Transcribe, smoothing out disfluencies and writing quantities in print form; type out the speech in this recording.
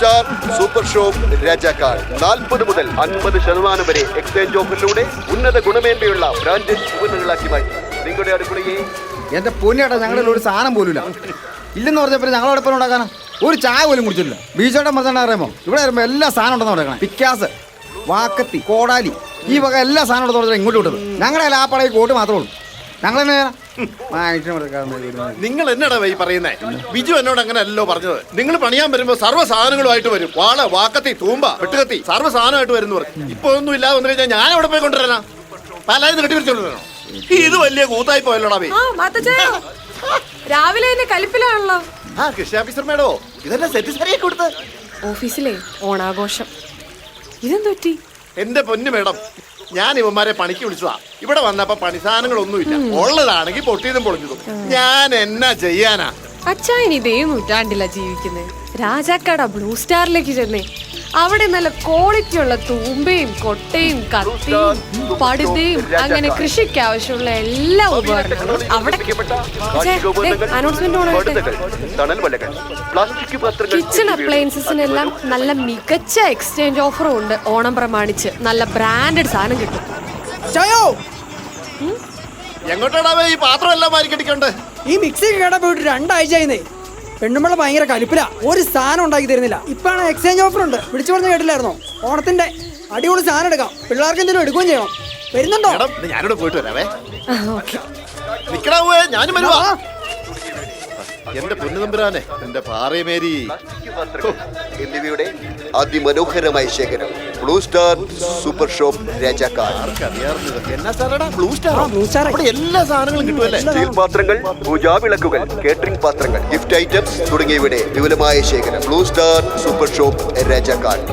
Star super shop Rajakkad 40 മുതൽ 50% വരെ exchange ഓഫറിലൂടെ ഉന്നത ഗുണമേന്മയുള്ള ബ്രാൻഡഡ് ഉപകരണങ്ങളാക്കി മാറ്റി നിങ്ങളുടെ അടുക്കളയെ. എന്റെ പൊന്നിയേട്ടാ, ഞങ്ങളുടെ ഒരു സാധനം പോലുമില്ല. ഇല്ലെന്ന് പറഞ്ഞപ്പോൾ ഞങ്ങളവിടെ പോലും ഉണ്ടാക്കാനാ ഒരു ചായ പോലും കുടിച്ചില്ല. ബീച്ചോട്ടം പറഞ്ഞാൽ അറിയുമോ, ഇവിടെ വരുമ്പോൾ എല്ലാ സാധനം ഉണ്ടെന്ന് പറയണം. പിക്കാസ്, വാക്കത്തി, കോടാലി, ഈ വക എല്ലാ സാധനം ഉണ്ടെന്ന് ഇങ്ങോട്ട് വിട്ടത്. ഞങ്ങളുടെ ആ പടയിൽ കോട്ട് മാത്രമേ ഉള്ളൂ. ഞങ്ങളെന്നെ നിങ്ങൾ എന്നടാ ഈ പറയുന്നേ? ബിജു എന്നോട് അങ്ങനെ അല്ലല്ലോ പറഞ്ഞത്. നിങ്ങൾ പണിയാൻ വരുമ്പോ സർവ്വ സാധനങ്ങളുമായിട്ട് വരും. വാള, വാക്കത്തി, തൂമ്പ, വെട്ടുകത്തി, സർവ്വ സാധനമായിട്ട് വരുന്നു പറയും. ഇപ്പൊ ഒന്നും ഇല്ലാതെ വന്നു കഴിഞ്ഞാൽ ഞാൻ അവിടെ പോയി കൊണ്ടുവരാനാ? പലായത് കെട്ടിപ്പിടിച്ചോണ്ടോ? ഇത് വലിയ കൂത്തായി പോയല്ലോടാ. രാവിലെ തന്നെ കലിപ്പിലാണല്ലോ. ആ കൃഷി ഓഫീസർ മേഡോ, ഇതെന്നെ സെറ്റ് ശരിയാക്കി കൊടുത്ത്. ഓഫീസിലെ ഓണാഘോഷം ഇതെന്ത് പറ്റി? എന്റെ പൊന്നു മേഡം, ഞാൻ ഇവന്മാരെ പണിക്ക് വിളിച്ചതാ. ഇവിടെ വന്നപ്പോ പണി സാധനങ്ങളൊന്നുമില്ല. ഉള്ളതാണെങ്കിൽ പൊട്ടിയതും പൊളിഞ്ഞതും. ഞാൻ എന്നാ ചെയ്യാനാ? അച്ചായൻ ഇതേ നൂറ്റാണ്ടില്ല ജീവിക്കുന്നത്. രാജാക്കാട് ബ്ലൂ സ്റ്റാറിലേക്ക് ചെന്നേ. അവിടെ നല്ല ക്വാളിറ്റി ഉള്ള തൂമ്പയും കൊട്ടയും കത്തിയും പടുതയും അങ്ങനെ കൃഷിക്ക് ആവശ്യമുള്ള എല്ലാ ഉപകരണങ്ങളും അവിടെ. കിച്ചൺ അപ്ലയൻസസിനെല്ലാം നല്ല മികച്ച എക്സ്ചേഞ്ച് ഓഫറും ഉണ്ട്. ഓണം പ്രമാണിച്ച് നല്ല ബ്രാൻഡഡ് സാധനം കിട്ടും. എങ്ങോട്ടാടാ ഈ പാത്രം എല്ലാം മാറിക്കടിക്കണ്ട്? ഈ മിക്സി കേടാ പോയിട്ട് 2 ആഴ്ചയായിരുന്നേ. പെണ്ണുമ്പള ഭയങ്കര കലിപ്പില, ഒരു സാധനം ഉണ്ടാക്കി തരുന്നില്ല. ഇപ്പാണ് എക്സ്ചേഞ്ച് ഓഫർ ഉണ്ട്. വിളിച്ചു പറഞ്ഞ കേട്ടില്ലായിരുന്നോ? ഓണത്തിന്റെ അടിപൊളി സാധനം എടുക്കാം. പിള്ളേർക്ക് എന്തെങ്കിലും എടുക്കുകയും ചെയ്യണം. വരുന്നുണ്ടോ? ഞാനിവിടെ പോയിട്ട് വരാവേ. നിക്കടാവേ, ഞാനും വരുവാ. എന്റെ പൊന്നുതമ്പുരാനെ, എന്റെ പാറയമേരി എന്നിവയുടെ അതിമനോഹരമായ ശേഖരം blue star super shop Rajakkad. എന്നാ സാറടാ ബ്ലൂ സ്റ്റാർ? അവിടെ എല്ലാ സാധനങ്ങളും കിട്ടുമല്ലേ? സ്റ്റീൽ പാത്രങ്ങൾ, പൂജാവിളക്കുകൾ, കേറ്ററിംഗ് പാത്രങ്ങൾ, ഗിഫ്റ്റ് ഐറ്റംസ് തുടങ്ങിയവയുടെ വിപുലമായ ശേഖരം blue star super shop Rajakkad.